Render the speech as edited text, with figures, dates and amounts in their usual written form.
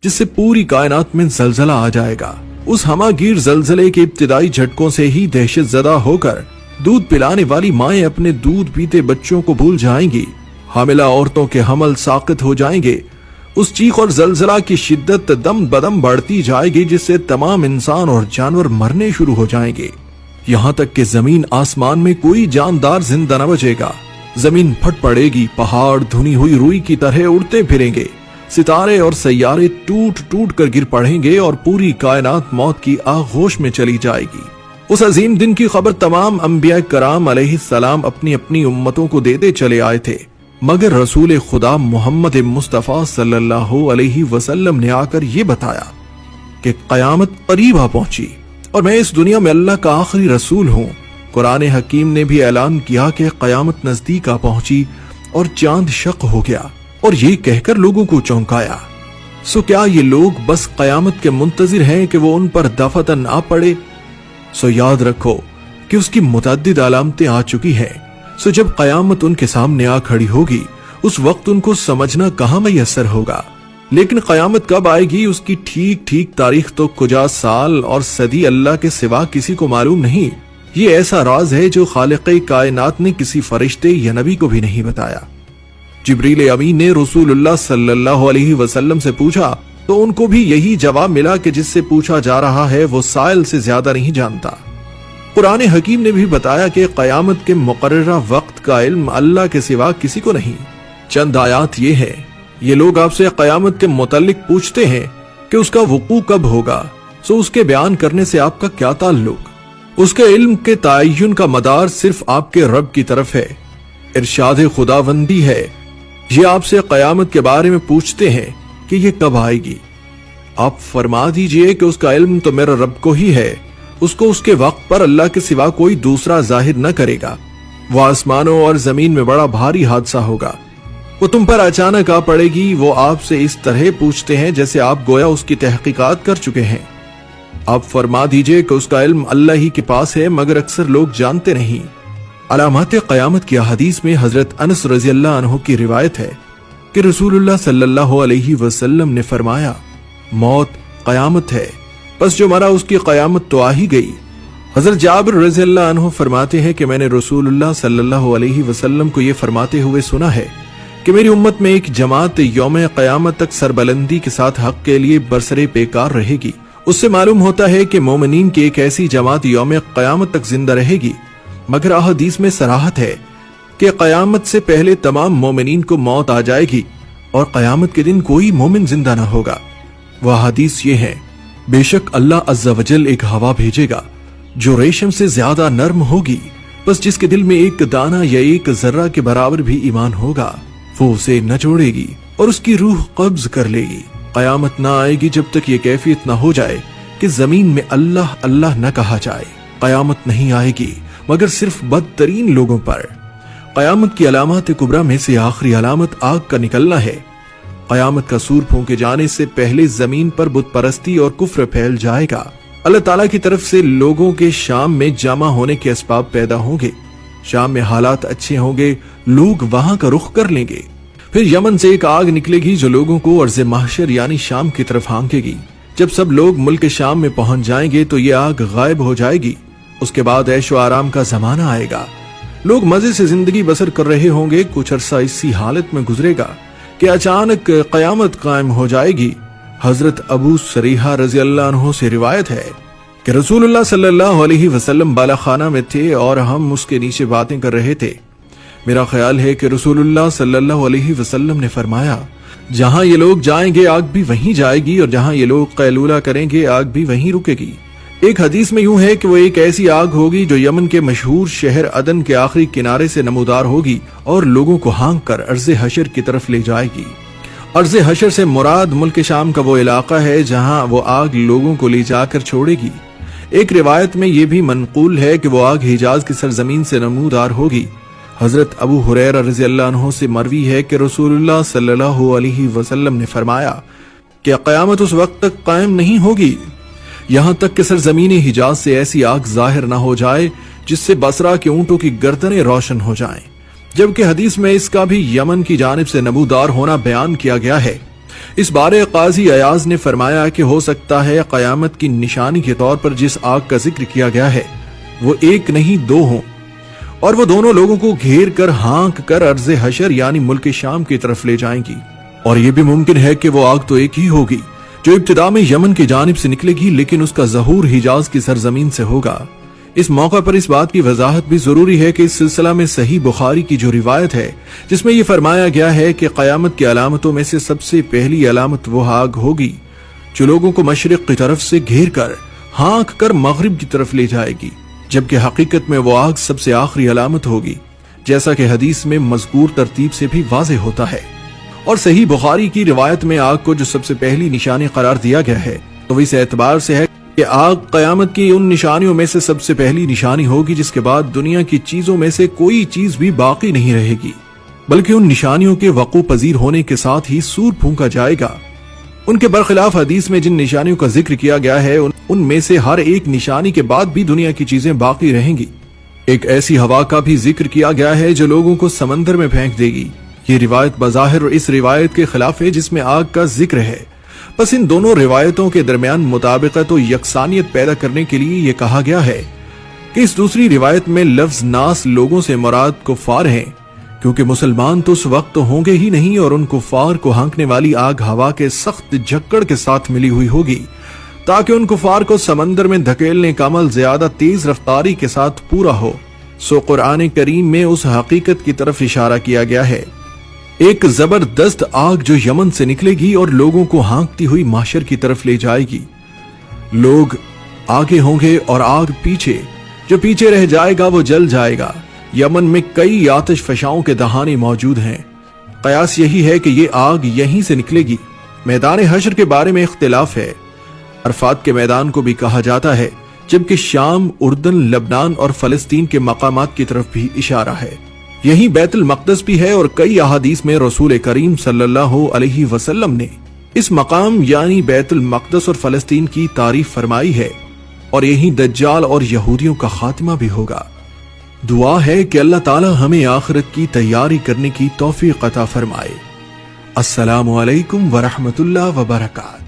جس سے پوری کائنات میں زلزلہ آ جائے گا۔ اس ہماگیر زلزلے کے ابتدائی جھٹکوں سے ہی دہشت زدہ ہو کر دودھ پلانے والی مائیں اپنے دودھ پیتے بچوں کو بھول جائیں گی، حاملہ عورتوں کے حمل ساقط ہو جائیں گے۔ اس چیخ اور زلزلہ کی شدت دم بدم بڑھتی جائے گی جس سے تمام انسان اور جانور مرنے شروع ہو جائیں گے، یہاں تک کہ زمین آسمان میں کوئی جاندار زندہ نہ بچے گا۔ زمین پھٹ پڑے گی، پہاڑ دھنی ہوئی روئی کی طرح اڑتے پھریں گے، ستارے اور سیارے ٹوٹ ٹوٹ کر گر پڑیں گے اور پوری کائنات موت کی آغوش میں چلی جائے گی۔ اس عظیم دن کی خبر تمام انبیاء کرام علیہ السلام اپنی اپنی امتوں کو دیتے چلے آئے تھے، مگر رسول خدا محمد مصطفیٰ صلی اللہ علیہ وسلم نے آ کر یہ بتایا کہ قیامت قریب آ پہنچی اور میں اس دنیا میں اللہ کا آخری رسول ہوں۔ قرآن حکیم نے بھی اعلان کیا کہ قیامت نزدیک آ پہنچی اور چاند شق ہو گیا، اور یہ کہہ کر لوگوں کو چونکایا۔ سو کیا یہ لوگ بس قیامت کے منتظر ہیں کہ وہ ان پر دفتن آ پڑے؟ سو یاد رکھو کہ اس کی متعدد علامتیں آ چکی ہیں۔ سو جب قیامت ان کے سامنے آ کھڑی ہوگی اس وقت ان کو سمجھنا کہاں میسر ہوگا، لیکن قیامت کب آئے گی اس کی ٹھیک ٹھیک تاریخ تو کجا سال اور صدی اللہ کے سوا کسی کو معلوم نہیں۔ یہ ایسا راز ہے جو خالق کائنات نے کسی فرشتے یا نبی کو بھی نہیں بتایا۔ جبریل امین نے رسول اللہ صلی اللہ علیہ وسلم سے پوچھا تو ان کو بھی یہی جواب ملا کہ جس سے پوچھا جا رہا ہے وہ سائل سے زیادہ نہیں جانتا۔ قرآن حکیم نے بھی بتایا کہ قیامت کے مقررہ وقت کا علم اللہ کے سوا کسی کو نہیں۔ چند آیات یہ ہے، یہ لوگ آپ سے قیامت کے متعلق پوچھتے ہیں کہ اس کا وقوع کب ہوگا، سو اس کے بیان کرنے سے آپ کا کیا تعلق؟ اس کے علم کے تعین کا مدار صرف آپ کے رب کی طرف ہے، ارشاد خداوندی ہے۔ یہ آپ سے قیامت کے بارے میں پوچھتے ہیں کہ یہ کب آئے گی، آپ فرما دیجئے کہ اس کا علم تو میرے رب کو ہی ہے، اس کو اس کے وقت پر اللہ کے سوا کوئی دوسرا ظاہر نہ کرے گا۔ وہ آسمانوں اور زمین میں بڑا بھاری حادثہ ہوگا، وہ تم پر اچانک آ پڑے گی۔ وہ آپ سے اس طرح پوچھتے ہیں جیسے آپ گویا اس کی تحقیقات کر چکے ہیں، آپ فرما دیجئے کہ اس کا علم اللہ ہی کے پاس ہے مگر اکثر لوگ جانتے نہیں۔ علامات قیامت کی احادیث میں حضرت انس رضی اللہ عنہ کی روایت ہے کہ رسول اللہ صلی اللہ علیہ وسلم نے فرمایا، موت قیامت ہے، بس جو مرا اس کی قیامت تو آ ہی گئی۔ حضرت جابر رضی اللہ عنہ فرماتے ہیں کہ میں نے رسول اللہ صلی اللہ علیہ وسلم کو یہ فرماتے ہوئے سنا ہے کہ میری امت میں ایک جماعت یوم قیامت تک سربلندی کے ساتھ حق کے لیے برسرے پیکار رہے گی۔ اس سے معلوم ہوتا ہے کہ مومنین کی ایک ایسی جماعت یوم قیامت تک زندہ رہے گی، مگر احادیث میں صراحت ہے کہ قیامت سے پہلے تمام مومنین کو موت آ جائے گی اور قیامت کے دن کوئی مومن زندہ نہ ہوگا۔ وہ احادیث یہ ہے، بے شک اللہ عز و جل ایک ہوا بھیجے گا جو ریشم سے زیادہ نرم ہوگی، بس جس کے دل میں ایک دانہ یا ایک ذرہ کے برابر بھی ایمان ہوگا وہ اسے نہ چھوڑے گی اور اس کی روح قبض کر لے گی۔ قیامت نہ آئے گی جب تک یہ کیفیت نہ ہو جائے کہ زمین میں اللہ اللہ نہ کہا جائے۔ قیامت نہیں آئے گی مگر صرف بدترین لوگوں پر۔ قیامت کی علامات کبریٰ میں سے آخری علامت آگ کا نکلنا ہے۔ قیامت کا سور پھونکے جانے سے پہلے زمین پر بت پرستی اور کفر پھیل جائے گا۔ اللہ تعالیٰ کی طرف سے لوگوں کے شام میں جمع ہونے کے اسباب پیدا ہوں گے۔ شام میں حالات اچھے ہوں گے، لوگ وہاں کا رخ کر لیں گے۔ پھر یمن سے ایک آگ نکلے گی جو لوگوں کو ارض محشر یعنی شام کی طرف ہانکے گی۔ جب سب لوگ ملک شام میں پہنچ جائیں گے تو یہ آگ غائب ہو جائے گی۔ اس کے بعد عیش و آرام کا زمانہ آئے گا، لوگ مزے سے زندگی بسر کر رہے ہوں گے۔ کچھ عرصہ اسی حالت میں گزرے گا کہ اچانک قیامت قائم ہو جائے گی۔ حضرت ابو سریحہ رضی اللہ عنہ سے روایت ہے کہ رسول اللہ صلی اللہ علیہ وسلم بالا خانہ میں تھے اور ہم اس کے نیچے باتیں کر رہے تھے۔ میرا خیال ہے کہ رسول اللہ صلی اللہ علیہ وسلم نے فرمایا، جہاں یہ لوگ جائیں گے آگ بھی وہیں جائے گی، اور جہاں یہ لوگ قیلولہ کریں گے آگ بھی وہیں رکے گی۔ ایک حدیث میں یوں ہے کہ وہ ایک ایسی آگ ہوگی جو یمن کے مشہور شہر عدن کے آخری کنارے سے نمودار ہوگی اور لوگوں کو ہانک کر ارض حشر کی طرف لے جائے گی۔ ارض حشر سے مراد ملک شام کا وہ علاقہ ہے جہاں وہ آگ لوگوں کو لے جا کر چھوڑے گی۔ ایک روایت میں یہ بھی منقول ہے کہ وہ آگ حجاز کی سرزمین سے نمودار ہوگی۔ حضرت ابو ہریرہ رضی اللہ عنہ سے مروی ہے کہ رسول اللہ صلی اللہ علیہ وسلم نے فرمایا کہ قیامت اس وقت تک قائم نہیں ہوگی یہاں تک کہ سرزمین حجاز سے ایسی آگ ظاہر نہ ہو جائے جس سے بصرہ کے اونٹوں کی گردنیں روشن ہو جائیں، جبکہ حدیث میں اس کا بھی یمن کی جانب سے نمودار ہونا بیان کیا گیا ہے۔ اس بارے قاضی ایاز نے فرمایا کہ ہو سکتا ہے قیامت کی نشانی کے طور پر جس آگ کا ذکر کیا گیا ہے وہ ایک نہیں دو ہوں، اور وہ دونوں لوگوں کو گھیر کر ہانک کر ارض حشر یعنی ملک شام کی طرف لے جائیں گی، اور یہ بھی ممکن ہے کہ وہ آگ تو ایک ہی ہوگی جو ابتدا میں یمن کی جانب سے نکلے گی، لیکن اس کا ظہور حجاز کی سرزمین سے ہوگا۔ اس موقع پر اس بات کی وضاحت بھی ضروری ہے کہ اس سلسلہ میں صحیح بخاری کی جو روایت ہے جس میں یہ فرمایا گیا ہے کہ قیامت کی علامتوں میں سے سب سے پہلی علامت وہ آگ ہوگی جو لوگوں کو مشرق کی طرف سے گھیر کر ہانک کر مغرب کی طرف لے جائے گی، جبکہ حقیقت میں وہ آگ سب سے آخری علامت ہوگی، جیسا کہ حدیث میں مذکور ترتیب سے بھی واضح ہوتا ہے۔ اور صحیح بخاری کی روایت میں آگ کو جو سب سے پہلی نشانی قرار دیا گیا ہے تو اس اعتبار سے ہے کہ آگ قیامت کی ان نشانیوں میں سے سب سے پہلی نشانی ہوگی جس کے بعد دنیا کی چیزوں میں سے کوئی چیز بھی باقی نہیں رہے گی، بلکہ ان نشانیوں کے وقوع پذیر ہونے کے ساتھ ہی سور پھونکا جائے گا۔ ان کے برخلاف حدیث میں جن نشانیوں کا ذکر کیا گیا ہے ان میں سے ہر ایک نشانی کے بعد بھی دنیا کی چیزیں باقی رہیں گی۔ ایک ایسی ہوا کا بھی ذکر کیا گیا ہے جو لوگوں کو سمندر میں پھینک دے گی۔ یہ روایت بظاہر اس روایت کے خلاف ہے جس میں آگ کا ذکر ہے، بس ان دونوں روایتوں کے درمیان مطابقت و یکسانیت پیدا کرنے کے لیے یہ کہا گیا ہے کہ اس دوسری روایت میں لفظ ناس لوگوں سے مراد کفار ہیں، کیونکہ مسلمان تو اس وقت ہوں گے ہی نہیں اور ان کفار کو ہانکنے والی آگ ہوا کے سخت جھکڑ کے ساتھ ملی ہوئی ہوگی تاکہ ان کفار کو سمندر میں دھکیلنے کا عمل زیادہ تیز رفتاری کے ساتھ پورا ہو۔ سو قرآن کریم میں اس حقیقت کی طرف اشارہ کیا گیا ہے، ایک زبردست آگ جو یمن سے نکلے گی اور لوگوں کو ہانکتی ہوئی محشر کی طرف لے جائے گی۔ لوگ آگے ہوں گے اور آگ پیچھے، جو پیچھے رہ جائے گا وہ جل جائے گا۔ یمن میں کئی آتش فشاؤں کے دہانے موجود ہیں، قیاس یہی ہے کہ یہ آگ یہیں سے نکلے گی۔ میدان حشر کے بارے میں اختلاف ہے، عرفات کے میدان کو بھی کہا جاتا ہے، جبکہ شام، اردن، لبنان اور فلسطین کے مقامات کی طرف بھی اشارہ ہے۔ یہی بیت المقدس بھی ہے اور کئی احادیث میں رسول کریم صلی اللہ علیہ وسلم نے اس مقام یعنی بیت المقدس اور فلسطین کی تعریف فرمائی ہے، اور یہی دجال اور یہودیوں کا خاتمہ بھی ہوگا۔ دعا ہے کہ اللہ تعالی ہمیں آخرت کی تیاری کرنے کی توفیق عطا فرمائے۔ السلام علیکم ورحمۃ اللہ وبرکاتہ۔